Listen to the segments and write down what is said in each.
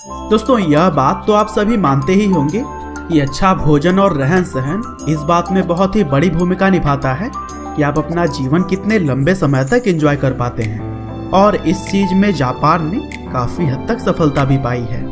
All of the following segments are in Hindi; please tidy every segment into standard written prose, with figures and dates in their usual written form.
दोस्तों यह बात तो आप सभी मानते ही होंगे कि अच्छा भोजन और रहन सहन इस बात में बहुत ही बड़ी भूमिका निभाता है कि आप अपना जीवन कितने लंबे समय तक एंजॉय कर पाते हैं। और इस चीज में जापान ने काफी हद तक सफलता भी पाई है।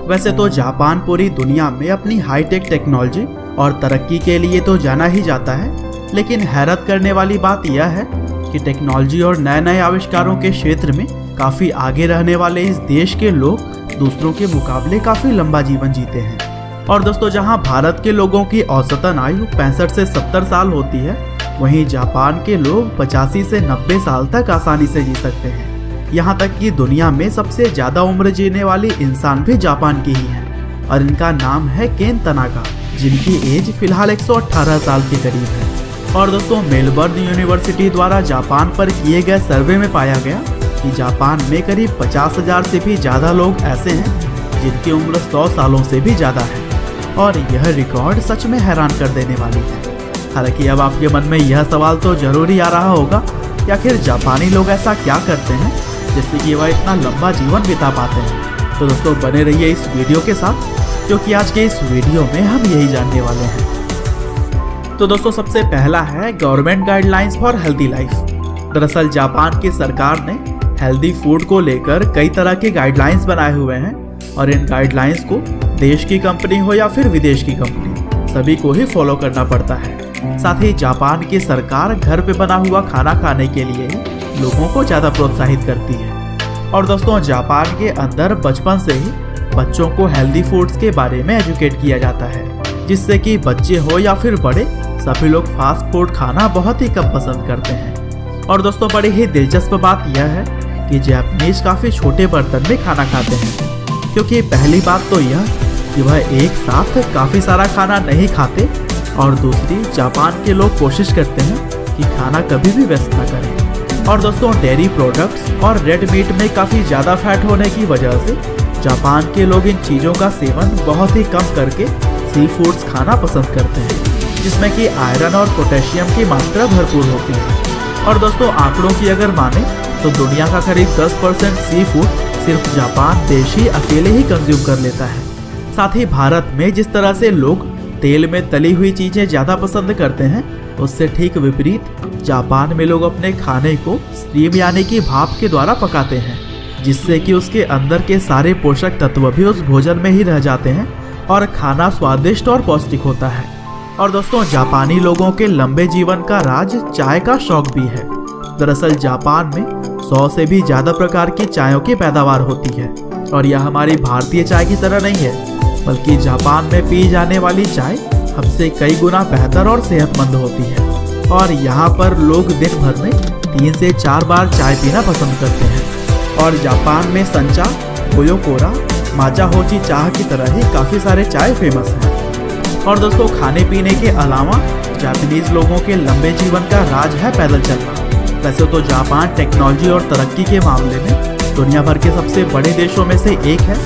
वैसे तो जापान पूरी दुनिया में अपनी हाईटेक टेक्नोलॉजी और तरक्की के लिए तो जाना ही जाता है, लेकिन हैरत करने वाली बात यह है कि टेक्नोलॉजी और नए नए आविष्कारों के क्षेत्र में काफी आगे रहने वाले इस देश के लोग दूसरों के मुकाबले काफी लंबा जीवन जीते हैं। और दोस्तों जहां भारत के लोगों की औसतन आयु 65 से 70 साल होती है, वहीं जापान के लोग 85 से 90 साल तक आसानी से जी सकते हैं। यहाँ तक कि दुनिया में सबसे ज्यादा उम्र जीने वाली इंसान भी जापान की ही है और इनका नाम है केन तनाका, जिनकी एज फिलहाल 118 साल के करीब है। और दोस्तों मेलबर्न यूनिवर्सिटी द्वारा जापान पर किए गए सर्वे में पाया गया कि जापान में करीब 50,000 से भी ज़्यादा लोग ऐसे हैं जिनकी उम्र 100 सालों से भी ज़्यादा है। और यह रिकॉर्ड सच में हैरान कर देने वाली है। हालांकि अब आपके मन में यह सवाल तो जरूर ही आ रहा होगा कि आखिर जापानी लोग ऐसा क्या करते हैं जिससे कि वह इतना लंबा जीवन बिता पाते हैं। तो दोस्तों बने रहिए इस वीडियो के साथ, क्योंकि आज के इस वीडियो में हम यही जानने वाले हैं। तो दोस्तों सबसे पहला है government guidelines for healthy life. दरअसल जापान की सरकार ने हेल्दी फूड को लेकर कई तरह के गाइडलाइंस बनाए हुए हैं और इन गाइडलाइंस को देश की कंपनी हो या फिर विदेश की कंपनी, सभी को ही फॉलो करना पड़ता है। साथ ही जापान की सरकार घर पे बना हुआ खाना खाने के लिए ही लोगों को ज़्यादा प्रोत्साहित करती है। और दोस्तों जापान के अंदर बचपन से ही बच्चों को हेल्दी फूड्स के बारे में एजुकेट किया जाता है, जिससे कि बच्चे हो या फिर बड़े सभी लोग फास्ट फूड खाना बहुत ही कम पसंद करते हैं। और दोस्तों बड़ी ही दिलचस्प बात यह है कि जापानीज काफ़ी छोटे बर्तन में खाना खाते हैं, क्योंकि पहली बात तो यह कि वह एक साथ काफ़ी सारा खाना नहीं खाते, और दूसरी जापान के लोग कोशिश करते हैं कि खाना कभी भी वेस्ट ना करें। और दोस्तों डेयरी प्रोडक्ट्स और रेड मीट में काफ़ी ज़्यादा फैट होने की वजह से जापान के लोग इन चीज़ों का सेवन बहुत ही कम करके सी फूड्स खाना पसंद करते हैं, जिसमें कि आयरन और पोटेशियम की मात्रा भरपूर होती है। और दोस्तों आंकड़ों की अगर माने तो दुनिया का करीब 10% सी फूड सिर्फ जापान देश ही अकेले ही कंज्यूम कर लेता है। साथ ही भारत में जिस तरह से लोग तेल में तली हुई चीज़ें ज़्यादा पसंद करते हैं, उससे ठीक विपरीत जापान में लोग अपने खाने को स्टीम यानी कि भाप के द्वारा पकाते हैं, जिससे कि उसके अंदर के सारे पोषक तत्व भी उस भोजन में ही रह जाते हैं और खाना स्वादिष्ट और पौष्टिक होता है। और दोस्तों जापानी लोगों के लंबे जीवन का राज चाय का शौक भी है। दरअसल जापान में 100 से भी ज़्यादा प्रकार की चायों की पैदावार होती है, और यह हमारी भारतीय चाय की तरह नहीं है, बल्कि जापान में पी जाने वाली चाय हमसे कई गुना बेहतर और सेहतमंद होती है। और यहाँ पर लोग दिन भर में 3 से 4 बार चाय पीना पसंद करते हैं। और जापान में संचा, गोयोकोरा, माचा होची चाह की तरह ही काफ़ी सारे चाय फेमस हैं। और दोस्तों खाने पीने के अलावा जापानीज लोगों के लंबे जीवन का राज है पैदल चलना। वैसे तो जापान टेक्नोलॉजी और तरक्की के मामले में दुनिया भर के सबसे बड़े देशों में से एक है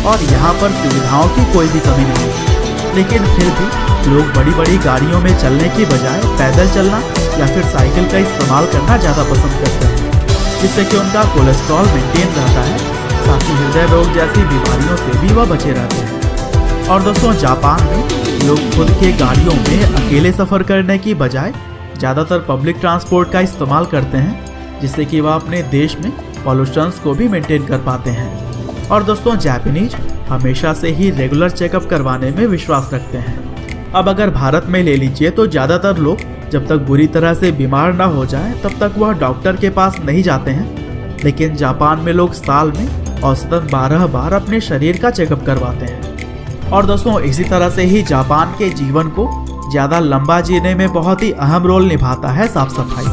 और यहाँ पर सुविधाओं की कोई भी कमी नहीं है, लेकिन फिर भी लोग बड़ी बड़ी गाड़ियों में चलने की बजाय पैदल चलना या फिर साइकिल का इस्तेमाल करना ज़्यादा पसंद करते हैं, जिससे कि उनका कोलेस्ट्रॉल मेंटेन रहता है, साथ ही हृदय रोग जैसी बीमारियों से भी वह बचे रहते हैं। और दोस्तों जापान में लोग खुद के गाड़ियों में अकेले सफ़र करने की बजाय ज़्यादातर पब्लिक ट्रांसपोर्ट का इस्तेमाल करते हैं, जिससे कि वह अपने देश में पॉल्यूशंस को भी मेंटेन कर पाते हैं। और दोस्तों जापानीज हमेशा से ही रेगुलर चेकअप करवाने में विश्वास रखते हैं। अब अगर भारत में ले लीजिए तो ज़्यादातर लोग जब तक बुरी तरह से बीमार ना हो जाए तब तक वह डॉक्टर के पास नहीं जाते हैं, लेकिन जापान में लोग साल में औसतन 12 बार अपने शरीर का चेकअप करवाते हैं। और दोस्तों इसी तरह से ही जापान के जीवन को ज़्यादा लंबा जीने में बहुत ही अहम रोल निभाता है साफ सफाई।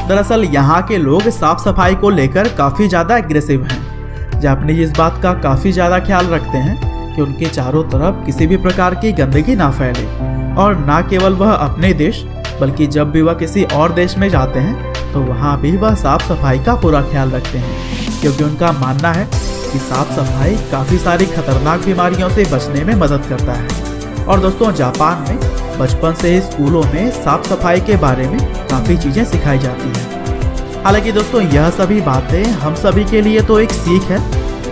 दरअसल यहाँ के लोग साफ सफाई को लेकर काफ़ी ज़्यादा एग्रेसिव हैं। जापानीज इस बात का काफ़ी ज़्यादा ख्याल रखते हैं कि उनके चारों तरफ किसी भी प्रकार की गंदगी ना फैले, और ना केवल वह अपने देश बल्कि जब भी वह किसी और देश में जाते हैं तो वहाँ भी वह साफ सफाई का पूरा ख्याल रखते हैं, क्योंकि उनका मानना है कि साफ सफाई काफ़ी सारी खतरनाक बीमारियों से बचने में मदद करता है। और दोस्तों जापान में बचपन से ही स्कूलों में साफ सफाई के बारे में काफ़ी चीज़ें सिखाई जाती हैं। हालांकि दोस्तों यह सभी बातें हम सभी के लिए तो एक सीख है,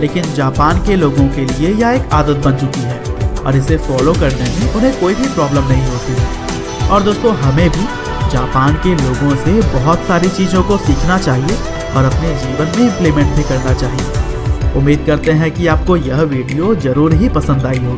लेकिन जापान के लोगों के लिए यह एक आदत बन चुकी है और इसे फॉलो करने में उन्हें कोई भी प्रॉब्लम नहीं होती है। और दोस्तों, हमें भी जापान के लोगों से बहुत सारी चीज़ों को सीखना चाहिए और अपने जीवन में इम्प्लीमेंट भी करना चाहिए। उम्मीद करते हैं कि आपको यह वीडियो जरूर ही पसंद आई होगी।